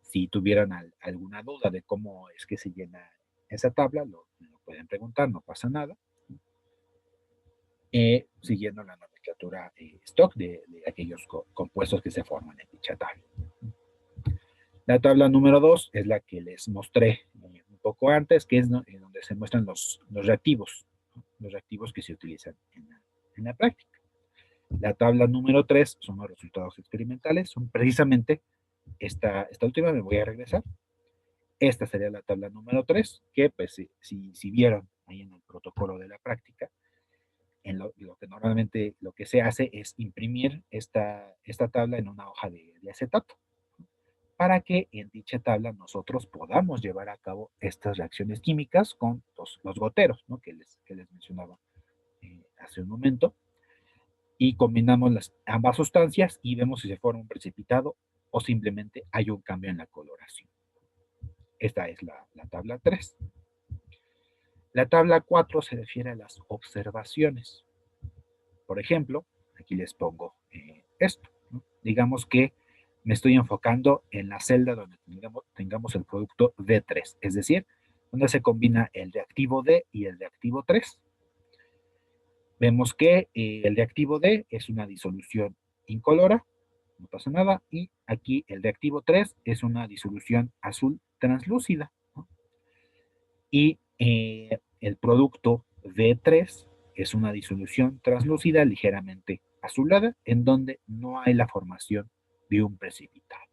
Si tuvieran alguna duda de cómo es que se llena esa tabla, lo pueden preguntar, no pasa nada. Siguiendo la nomenclatura stock de aquellos compuestos que se forman en dicha tabla. La tabla número 2 es la que les mostré un poco antes, que es donde se muestran los reactivos, ¿no? Los reactivos que se utilizan en la práctica. La tabla número 3 son los resultados experimentales, son precisamente esta última, me voy a regresar. Esta sería la tabla número 3, que pues si vieron ahí en el protocolo de la práctica, en lo que normalmente lo que se hace es imprimir esta tabla en una hoja de acetato, para que en dicha tabla nosotros podamos llevar a cabo estas reacciones químicas con los goteros, ¿no? que les mencionaba hace un momento, y combinamos ambas sustancias y vemos si se forma un precipitado o simplemente hay un cambio en la coloración. Esta es la tabla 3. La tabla 4 se refiere a las observaciones. Por ejemplo, aquí les pongo esto, ¿no? Digamos que me estoy enfocando en la celda donde tengamos el producto D3, es decir, donde se combina el reactivo D y el reactivo 3. Vemos que el reactivo D es una disolución incolora, no pasa nada, y aquí el reactivo 3 es una disolución azul translúcida, ¿no? Y el producto D3 es una disolución translúcida ligeramente azulada, en donde no hay la formación de un precipitado.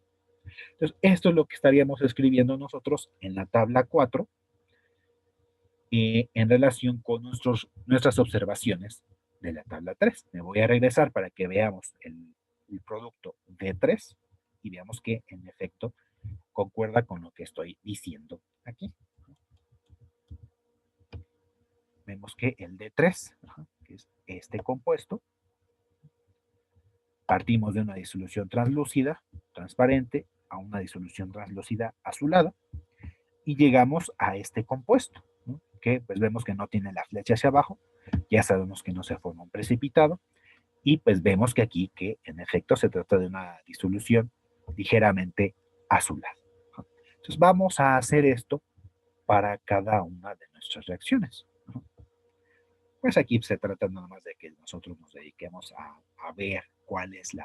Entonces, esto es lo que estaríamos escribiendo nosotros en la tabla 4 en relación con nuestras observaciones de la tabla 3. Me voy a regresar para que veamos el producto D3 y veamos que en efecto concuerda con lo que estoy diciendo aquí. Vemos que el D3, que es este compuesto, partimos de una disolución translúcida, transparente, a una disolución translúcida azulada, y llegamos a este compuesto, ¿no? porque pues vemos que no tiene la flecha hacia abajo, ya sabemos que no se forma un precipitado, y pues vemos que aquí, que en efecto se trata de una disolución ligeramente azulada. Entonces vamos a hacer esto para cada una de nuestras reacciones. Pues aquí se trata nada más de que nosotros nos dediquemos a ver cuál es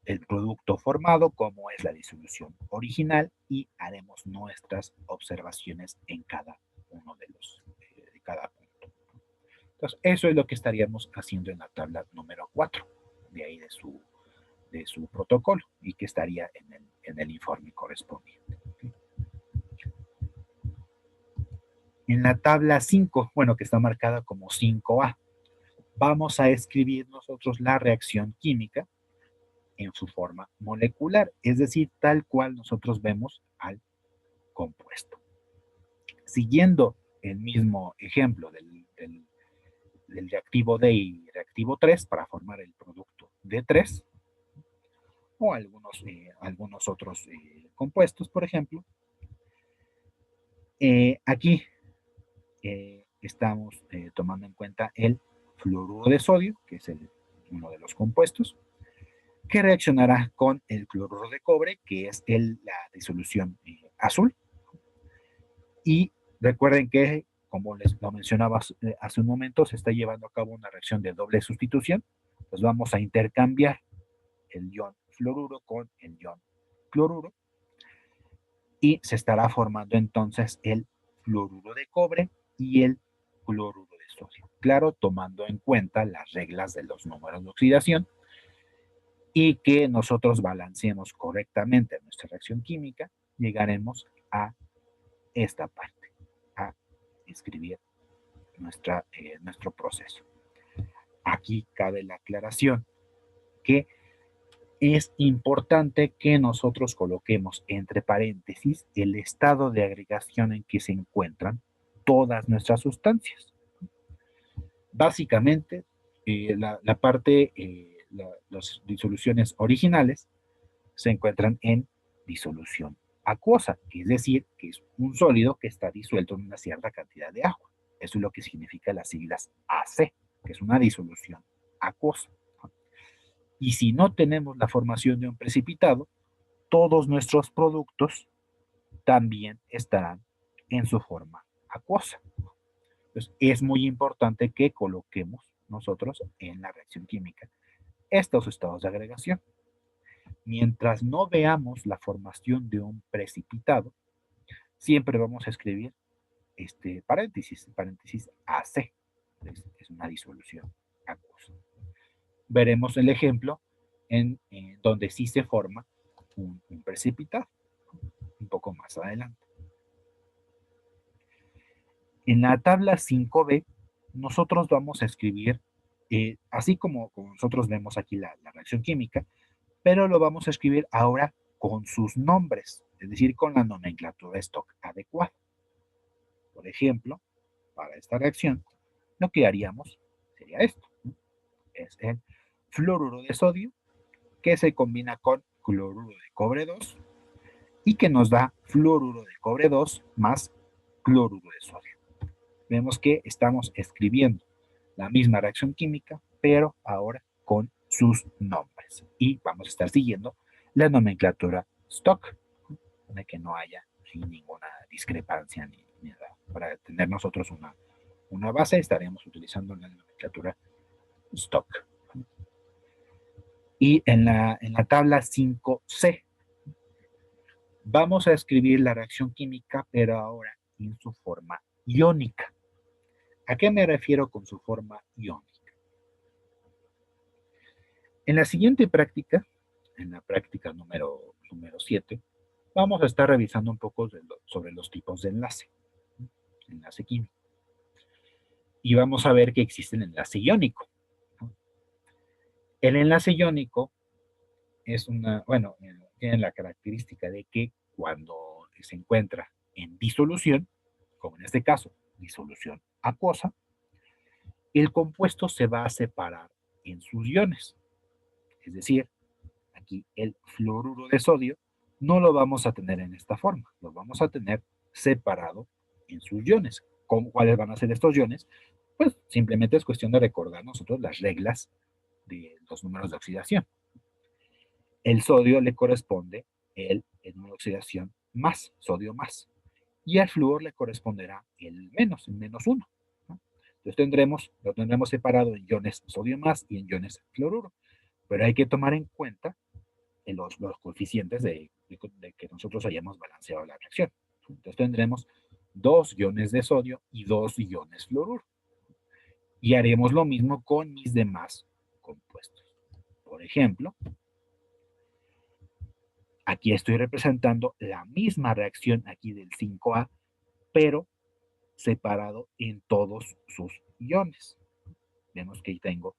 el producto formado, cómo es la disolución original, y haremos nuestras observaciones en cada uno de cada punto. Entonces, eso es lo que estaríamos haciendo en la tabla número 4, de ahí de su protocolo, y que estaría en el informe correspondiente. En la tabla 5, bueno, que está marcada como 5A, vamos a escribir nosotros la reacción química en su forma molecular, es decir, tal cual nosotros vemos al compuesto. Siguiendo el mismo ejemplo del reactivo D y reactivo 3 para formar el producto D3, o algunos otros compuestos, por ejemplo, aquí estamos tomando en cuenta el fluoruro de sodio, que es uno de los compuestos, que reaccionará con el cloruro de cobre, que es la disolución azul. Y recuerden que, como les lo mencionaba hace un momento, se está llevando a cabo una reacción de doble sustitución. Pues vamos a intercambiar el ion fluoruro con el ion cloruro, y se estará formando entonces el fluoruro de cobre y el cloruro de sodio. Claro, tomando en cuenta las reglas de los números de oxidación, y que nosotros balanceemos correctamente nuestra reacción química, llegaremos a esta parte, a escribir nuestro proceso. Aquí cabe la aclaración que es importante que nosotros coloquemos entre paréntesis el estado de agregación en que se encuentran todas nuestras sustancias. Básicamente, la parte, las disoluciones originales se encuentran en disolución acuosa, es decir, que es un sólido que está disuelto en una cierta cantidad de agua. Eso es lo que significa las siglas AC, que es una disolución acuosa. Y si no tenemos la formación de un precipitado, todos nuestros productos también estarán en su forma acuosa. Entonces, es muy importante que coloquemos nosotros en la reacción química estos estados de agregación. Mientras no veamos la formación de un precipitado, siempre vamos a escribir paréntesis AC, es una disolución acuosa. Veremos el ejemplo en donde sí se forma un precipitado, un poco más adelante. En la tabla 5B, nosotros vamos a escribir, así como nosotros vemos aquí la reacción química, pero lo vamos a escribir ahora con sus nombres, es decir, con la nomenclatura stock adecuada. Por ejemplo, para esta reacción, lo que haríamos sería esto. Es el fluoruro de sodio, que se combina con cloruro de cobre 2 y que nos da fluoruro de cobre 2 más cloruro de sodio. Vemos que estamos escribiendo la misma reacción química, pero ahora con sus nombres. Y vamos a estar siguiendo la nomenclatura stock, de que no haya ninguna discrepancia ni nada. Para tener nosotros una base, estaremos utilizando la nomenclatura stock. Y en la tabla 5C vamos a escribir la reacción química, pero ahora en su forma iónica. ¿A qué me refiero con su forma iónica? En la siguiente práctica, en la práctica número 7, vamos a estar revisando un poco sobre los tipos de enlace químico. Y vamos a ver que existe el enlace iónico. El enlace iónico es tiene la característica de que cuando se encuentra en disolución, como en este caso, disolución acuosa, el compuesto se va a separar en sus iones. Es decir, aquí el fluoruro de sodio no lo vamos a tener en esta forma, lo vamos a tener separado en sus iones. ¿Cuáles van a ser estos iones? Pues simplemente es cuestión de recordar nosotros las reglas de los números de oxidación. El sodio le corresponde el número de oxidación más, sodio más. Y al flúor le corresponderá el menos 1. ¿No? Entonces lo tendremos separado en iones sodio más y en iones fluoruro. Pero hay que tomar en cuenta los coeficientes de que nosotros hayamos balanceado la reacción. Entonces tendremos 2 iones de sodio y 2 iones fluoruro. Y haremos lo mismo con mis demás compuestos. Por ejemplo, aquí estoy representando la misma reacción aquí del 5A, pero separado en todos sus iones. Vemos que ahí tengo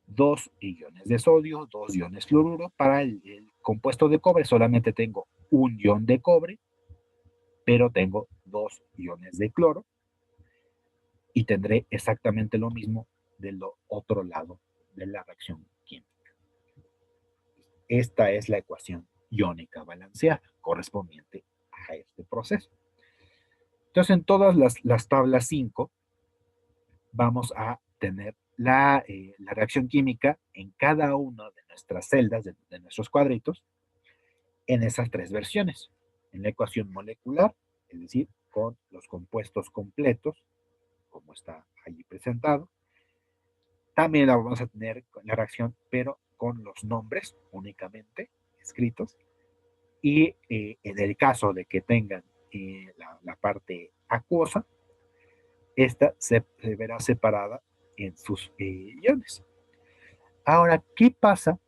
2 iones de sodio, 2 iones fluoruro. Para el compuesto de cobre solamente tengo un ion de cobre, pero tengo 2 iones de cloro y tendré exactamente lo mismo del otro lado de la reacción química. Esta es la ecuación iónica balanceada correspondiente a este proceso. Entonces, en todas las tablas 5 vamos a tener la reacción química en cada una de nuestras celdas, de nuestros cuadritos, en esas 3 versiones. En la ecuación molecular, es decir, con los compuestos completos, como está allí presentado. También la vamos a tener con la reacción, pero con los nombres únicamente escritos. Y en el caso de que tengan la parte acuosa, esta se verá separada en sus iones. Ahora, ¿qué pasa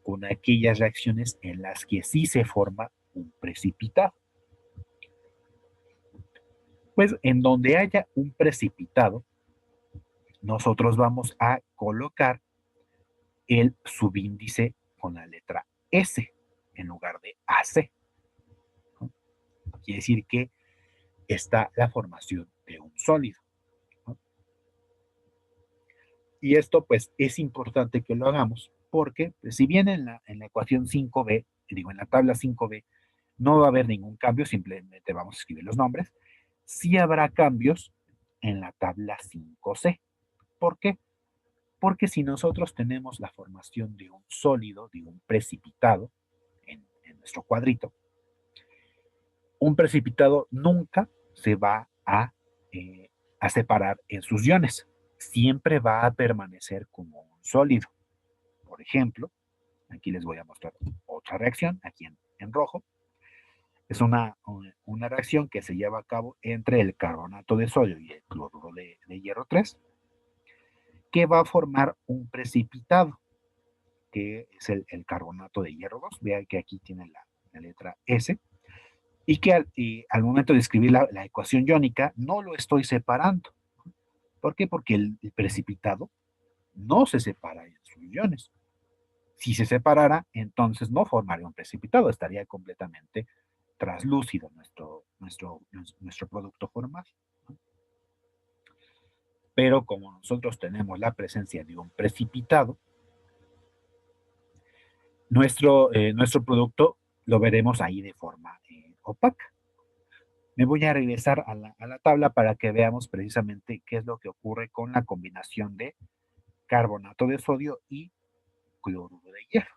con aquellas reacciones en las que sí se forma un precipitado? Pues en donde haya un precipitado, nosotros vamos a colocar el subíndice con la letra S en lugar de AC. ¿No? Quiere decir que está la formación de un sólido. ¿No? Y esto pues es importante que lo hagamos porque pues, si bien en la ecuación 5B, digo en la tabla 5B, no va a haber ningún cambio, simplemente vamos a escribir los nombres, sí habrá cambios en la tabla 5C. ¿Por qué? Porque si nosotros tenemos la formación de un sólido, de un precipitado, en nuestro cuadrito, un precipitado nunca se va a separar en sus iones. Siempre va a permanecer como un sólido. Por ejemplo, aquí les voy a mostrar otra reacción, aquí en rojo. Es una reacción que se lleva a cabo entre el carbonato de sodio y el cloruro de hierro 3, que va a formar un precipitado, que es el carbonato de hierro 2. Vean que aquí tiene la letra S. Y que al momento de escribir la ecuación iónica no lo estoy separando. ¿Por qué? Porque el precipitado no se separa en sus iones. Si se separara, entonces no formaría un precipitado, estaría completamente translúcido nuestro producto formal. Pero como nosotros tenemos la presencia de un precipitado, nuestro producto lo veremos ahí de forma opaca. Me voy a regresar a la tabla para que veamos precisamente qué es lo que ocurre con la combinación de carbonato de sodio y cloruro de hierro.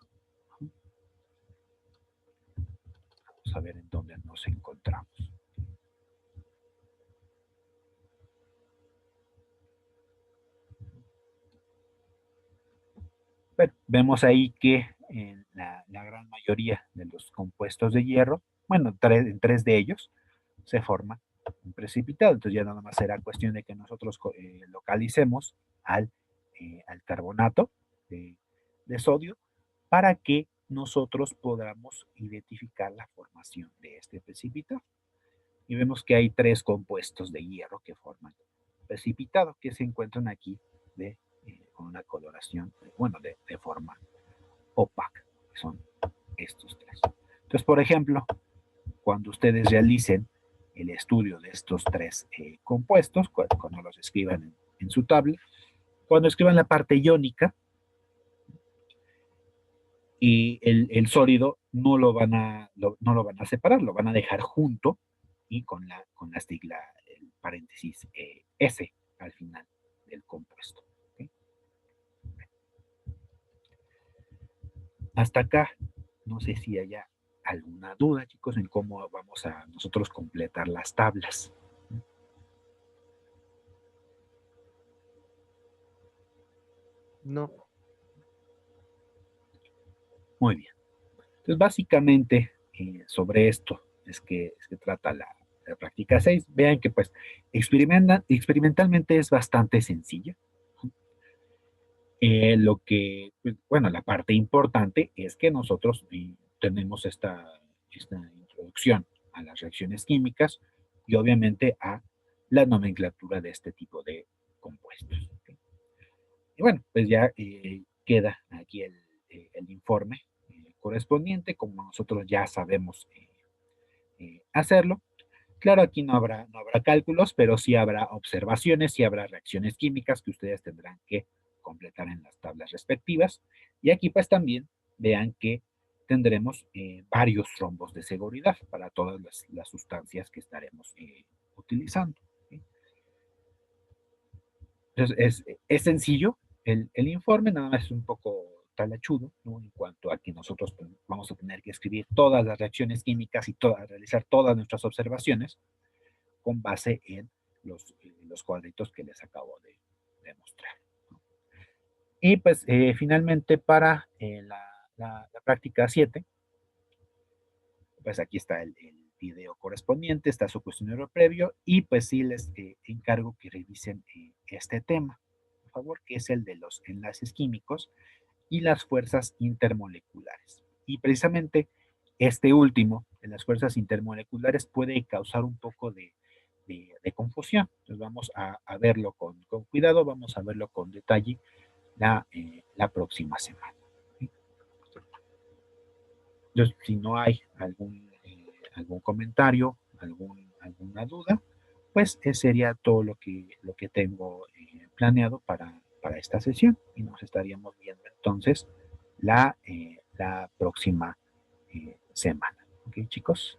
Vamos a ver en dónde nos encontramos. Bueno, vemos ahí que en la gran mayoría de los compuestos de hierro, bueno, en 3 de ellos, se forma un precipitado. Entonces ya nada más será cuestión de que nosotros localicemos al carbonato de sodio para que nosotros podamos identificar la formación de este precipitado. Y vemos que hay 3 compuestos de hierro que forman precipitado, que se encuentran aquí con una coloración, bueno, de forma opaca, que son estos 3. Entonces, por ejemplo, cuando ustedes realicen el estudio de estos 3 compuestos, cuando los escriban en su tabla, cuando escriban la parte iónica, y el sólido no lo van a separar, lo van a dejar junto y con la sigla paréntesis S al final del compuesto. ¿Okay? Hasta acá, no sé si haya alguna duda, chicos, en cómo vamos a nosotros completar las tablas. No. Muy bien. Entonces, básicamente, sobre esto es que trata la práctica 6. Vean que, pues, experimentalmente es bastante sencilla. Lo que, pues, bueno, la parte importante es que nosotros tenemos esta introducción a las reacciones químicas y obviamente a la nomenclatura de este tipo de compuestos. ¿Okay? Y bueno, pues ya queda aquí el informe correspondiente, como nosotros ya sabemos hacerlo. Claro, aquí no habrá cálculos, pero sí habrá observaciones, sí habrá reacciones químicas que ustedes tendrán que completar en las tablas respectivas. Y aquí pues también vean que tendremos varios rombos de seguridad para todas las sustancias que estaremos utilizando. ¿Sí? Entonces es sencillo el informe, nada más es un poco talachudo, ¿no? En cuanto a que nosotros vamos a tener que escribir todas las reacciones químicas y realizar todas nuestras observaciones con base en los cuadritos que les acabo de mostrar. Y pues finalmente para la práctica 7, pues aquí está el video correspondiente, está su cuestionario previo y pues sí les encargo que revisen este tema, por favor, que es el de los enlaces químicos y las fuerzas intermoleculares. Y precisamente este último, de las fuerzas intermoleculares, puede causar un poco de confusión. Entonces vamos a verlo con cuidado, vamos a verlo con detalle la próxima semana. Entonces, si no hay algún comentario, alguna duda, pues sería todo lo que tengo planeado para esta sesión y nos estaríamos viendo entonces la próxima semana. ¿Ok, chicos?